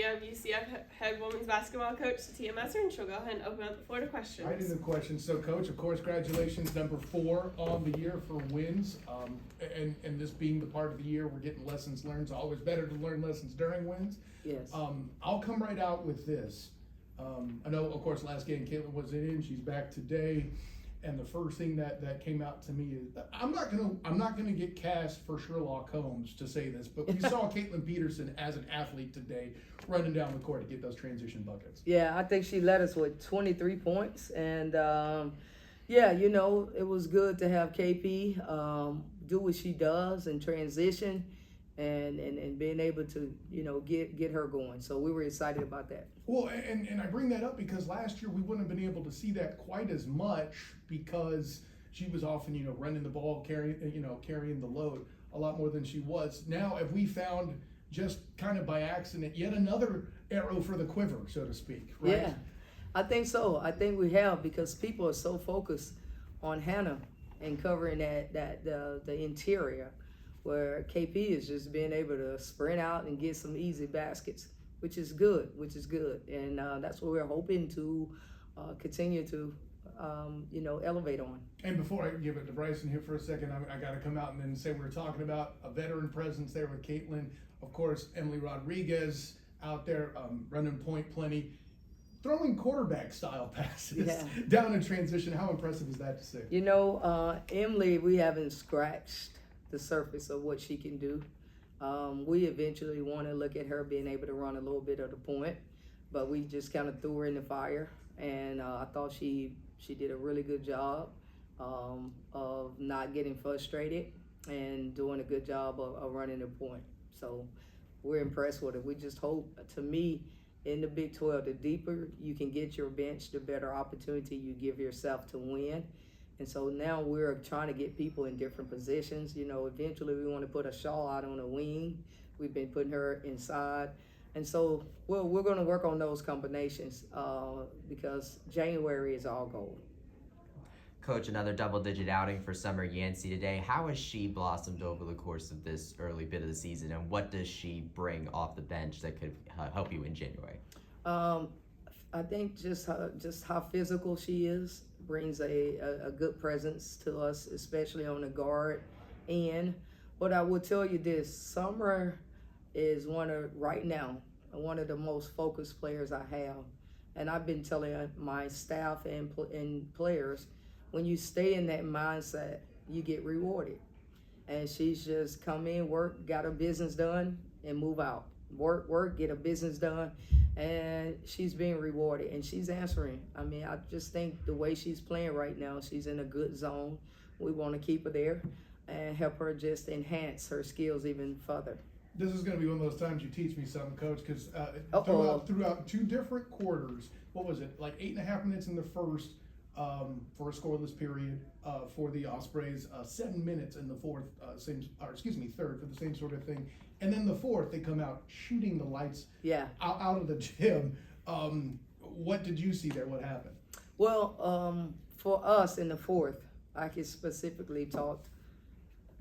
have UCF head women's basketball coach Sytia Messer, and she'll go ahead and open up the floor to questions. Right into the questions. So, Coach, of course, congratulations, number 4 on the year for wins. And this being the part of the year we're getting lessons learned. It's always better to learn lessons during wins. Yes. I'll come right out with this. I know, of course, last game Caitlin wasn't in. She's back today. And the first thing that came out to me is I'm not gonna get cast for Sherlock Holmes to say this, but we saw Caitlin Peterson as an athlete today running down the court to get those transition buckets. Yeah, I think she led us with 23 points, and yeah, you know, it was good to have KP do what she does in transition, and being able to, you know, get her going. So we were excited about that. Well, and I bring that up because last year we wouldn't have been able to see that quite as much because she was often, you know, running the ball, carrying the load a lot more than she was. Now, have we found just kind of by accident yet another arrow for the quiver, so to speak, right? Yeah, I think so. I think we have, because people are so focused on Hannah and covering the interior, where KP is just being able to sprint out and get some easy baskets, which is good, and that's what we're hoping to continue to, you know, elevate on. And before I give it to Bryson here for a second, I got to come out and then say we're talking about a veteran presence there with Caitlin. Of course, Emily Rodriguez out there running point plenty, throwing quarterback style passes down in transition. How impressive is that to see? You know, Emily, we haven't scratched the surface of what she can do. We eventually want to look at her being able to run a little bit of the point, but we just kind of threw her in the fire, and I thought she did a really good job of not getting frustrated and doing a good job of running the point. So we're impressed with it. We just hope, to me, in the Big 12, the deeper you can get your bench, the better opportunity you give yourself to win. And so now we're trying to get people in different positions. You know, eventually we want to put a Shaw out on a wing. We've been putting her inside. And so we're going to work on those combinations because January is our goal. Coach, another double-digit outing for Summer Yancey today. How has she blossomed over the course of this early bit of the season, and what does she bring off the bench that could help you in January? I think just how physical she is brings a good presence to us, especially on the guard end. But I will tell you this, Summer is right now one of the most focused players I have. And I've been telling my staff and players, when you stay in that mindset, you get rewarded. And she's just come in, work, got her business done, and move out. Work, get her business done, and she's being rewarded, and she's answering. I mean, I just think the way she's playing right now, she's in a good zone. We want to keep her there and help her just enhance her skills even further. This is going to be one of those times you teach me something, Coach, because throughout 2 different quarters, what was it, like 8.5 minutes in the first for a scoreless period for the Ospreys, 7 minutes in the third for the same sort of thing. And then the fourth, they come out shooting the lights out of the gym. What did you see there? What happened? Well, for us in the fourth, I can specifically talk.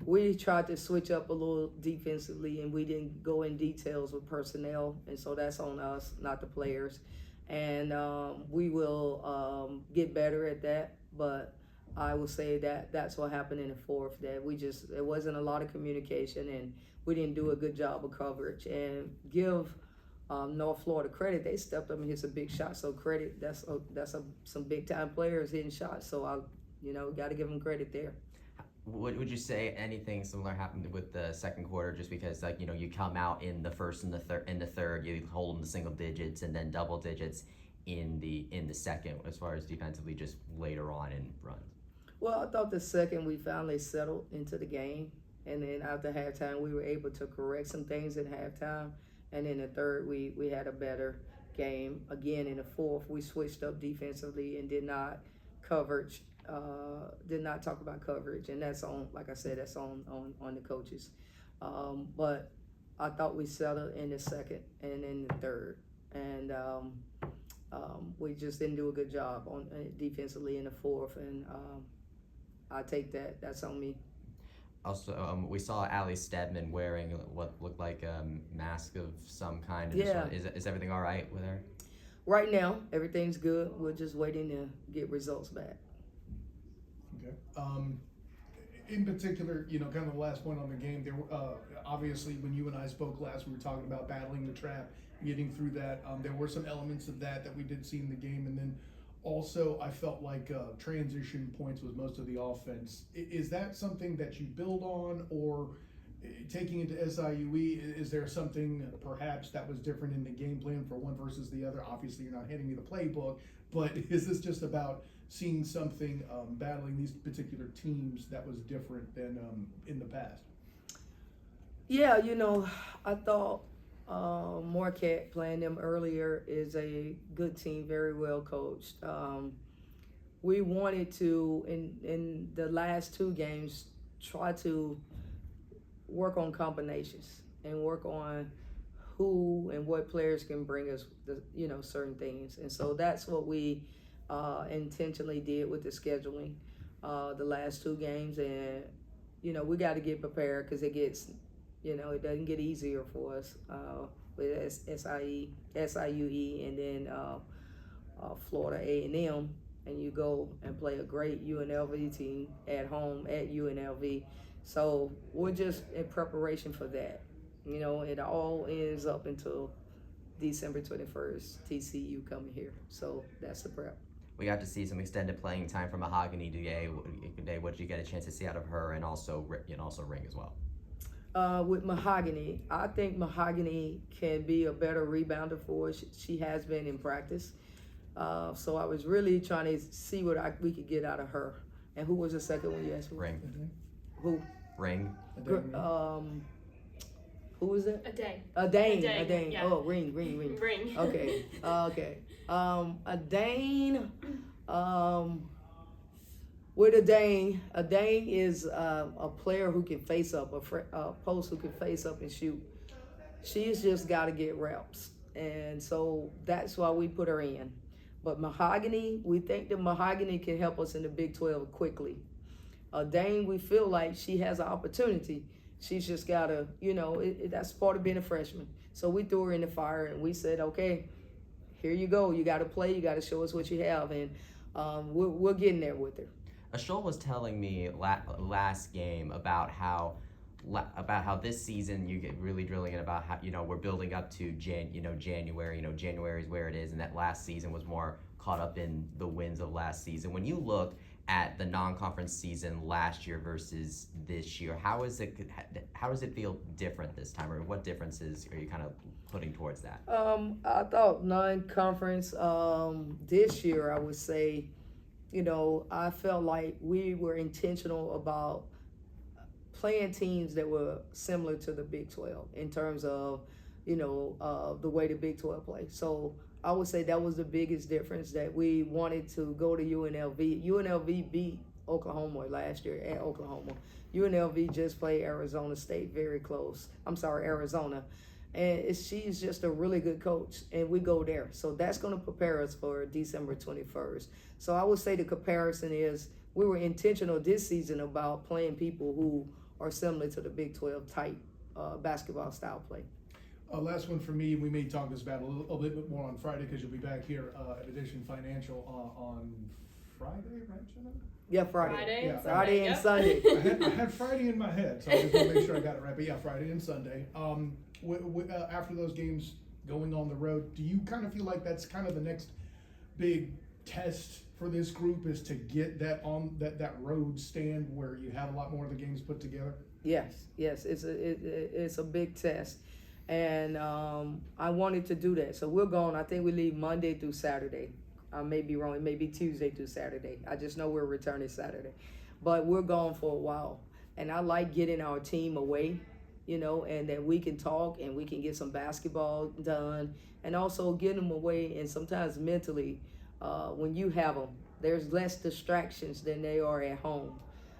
We tried to switch up a little defensively, and we didn't go in details with personnel, and so that's on us, not the players. And we will get better at that, but I will say that that's what happened in the fourth, that there wasn't a lot of communication, and we didn't do a good job of coverage. And give North Florida credit, they stepped up and hit some big shots, so credit, that's some big time players hitting shots, so I got to give them credit there. Would you say anything similar happened with the second quarter, just because, like, you know, you come out in the first and the third, you hold them to single digits and then double digits in the second, as far as defensively just later on in runs? Well, I thought the second we finally settled into the game, and then after halftime we were able to correct some things at halftime, and in the third we had a better game. Again, in the fourth we switched up defensively and did not talk about coverage, and that's on, like I said, that's on the coaches. But I thought we settled in the second and in the third, and we just didn't do a good job on defensively in the fourth, and I take that. That's on me. Also, we saw Ali Stedman wearing what looked like a mask of some kind. Yeah. Is everything all right with her? Right now, everything's good. We're just waiting to get results back. Okay. In particular, kind of the last point on the game, there obviously when you and I spoke last, we were talking about battling the trap, getting through that. There were some elements of that we did see in the game, and then also I felt like transition points was most of the offense. Is that something that you build on, or taking into SIUE, is there something perhaps that was different in the game plan for one versus the other? Obviously, you're not handing me the playbook, but is this just about seeing something battling these particular teams that was different than in the past? Yeah, I thought Marquette, playing them earlier, is a good team, very well coached. We wanted to, in the last 2 games, try to work on combinations and work on who and what players can bring us certain things. And so that's what we intentionally did with the scheduling the last 2 games. And we got to get prepared, because it gets it doesn't get easier for us with SIUE and then Florida A&M, and you go and play a great UNLV team at home at UNLV. So we're just in preparation for that. It all ends up until December 21st, TCU coming here. So that's the prep. We got to see some extended playing time from Mahogany today. What did you get a chance to see out of her, and also Ring as well? With Mahogany, I think Mahogany can be a better rebounder for us. She has been in practice. So I was really trying to see what we could get out of her. And who was the second one you asked for? Ring. Who? Ring. Who was it? Adane. Yeah. Oh, Ring. Ring. Okay. Adane. With Adane is a player who can face up, a post who can face up and shoot. She's just got to get reps, and so that's why we put her in. But Mahogany, we think that Mahogany can help us in the Big 12 quickly. Adane, we feel like she has an opportunity. She's just got to, that's part of being a freshman. So we threw her in the fire, and we said, okay, here you go. You got to play. You got to show us what you have, and we're getting there with her. Ashol was telling me last game about how this season you get really drilling in about how we're building up to January. January is where it is, and that last season was more caught up in the wins of last season. When you look at the non-conference season last year versus this year, how does it feel different this time, or what differences are you kind of putting towards that? I thought non-conference this year, I would say, I felt like we were intentional about playing teams that were similar to the Big 12 in terms of, the way the Big 12 plays. So I would say that was the biggest difference, that we wanted to go to UNLV. UNLV beat Oklahoma last year at Oklahoma. UNLV just played Arizona State very close. Arizona. And she's just a really good coach, and we go there. So that's going to prepare us for December 21st. So I would say the comparison is we were intentional this season about playing people who are similar to the Big 12 type basketball style play. Last one for me. We may talk this about a little bit more on Friday, because you'll be back here at Edition Financial on Friday, right, Jenna? Yeah, Friday. Yeah. Friday and Sunday. I had Friday in my head, so I just want to make sure I got it right. But yeah, Friday and Sunday. After those games going on the road, do you kind of feel like that's kind of the next big test for this group, is to get that on that road stand where you have a lot more of the games put together? Yes, it's a big test, and I wanted to do that. So we're going. I think we leave Monday through Saturday. I may be wrong. It may be Tuesday through Saturday. I just know we're returning Saturday, but we're gone for a while, and I like getting our team away, and that we can talk and we can get some basketball done, and also get them away. And sometimes mentally, when you have them, there's less distractions than they are at home.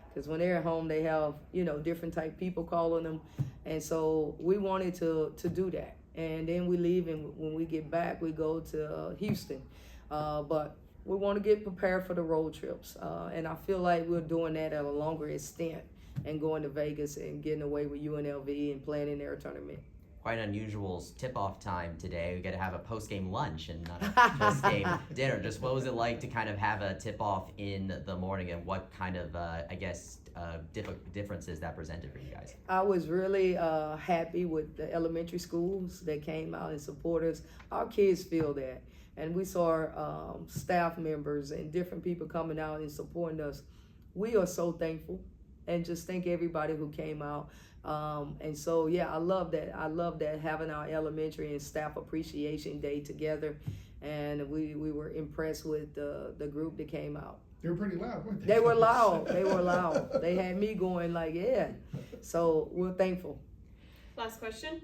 Because when they're at home, they have, different type people calling them. And so we wanted to do that. And then we leave, and when we get back, we go to Houston. But we want to get prepared for the road trips. And I feel like we're doing that at a longer extent and going to Vegas and getting away with UNLV and playing in their tournament. Quite unusual tip-off time today. We got to have a post-game lunch and not a post-game dinner. Just what was it like to kind of have a tip-off in the morning, and what kind of, differences that presented for you guys? I was really happy with the elementary schools that came out and supported us. Our kids feel that. And we saw staff members and different people coming out and supporting us. We are so thankful, and just thank everybody who came out. And so, yeah, I love that. I love that, having our elementary and staff appreciation day together. And we were impressed with the group that came out. They were pretty loud, weren't they? They were loud. They were loud. They had me going like, yeah. So we're thankful. Last question.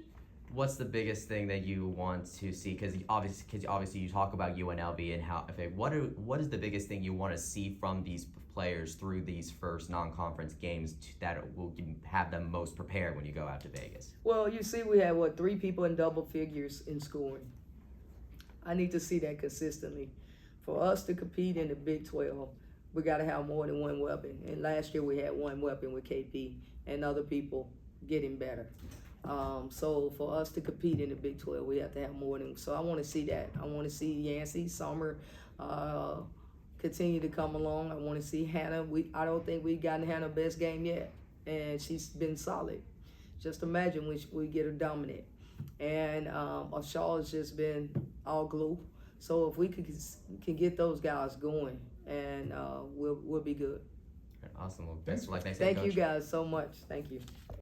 What's the biggest thing that you want to see? Because obviously you talk about UNLV and how. What is the biggest thing you want to see from these players through these first non-conference games that will have them most prepared when you go out to Vegas? Well, you see, we had 3 people in double figures in scoring. I need to see that consistently. For us to compete in the Big 12, we got to have more than one weapon. And last year we had one weapon with KP and other people getting better. So for us to compete in the Big 12, we have to have more than. So I want to see that. I want to see Yancey, Summer continue to come along. I want to see Hannah. I don't think we've gotten Hannah's best game yet, and she's been solid. Just imagine when we get her dominant. And Shaw has just been all glue. So if we can get those guys going, and we'll be good. Awesome. Well, best of luck next Thank game, you Coach. guys so much. Thank you.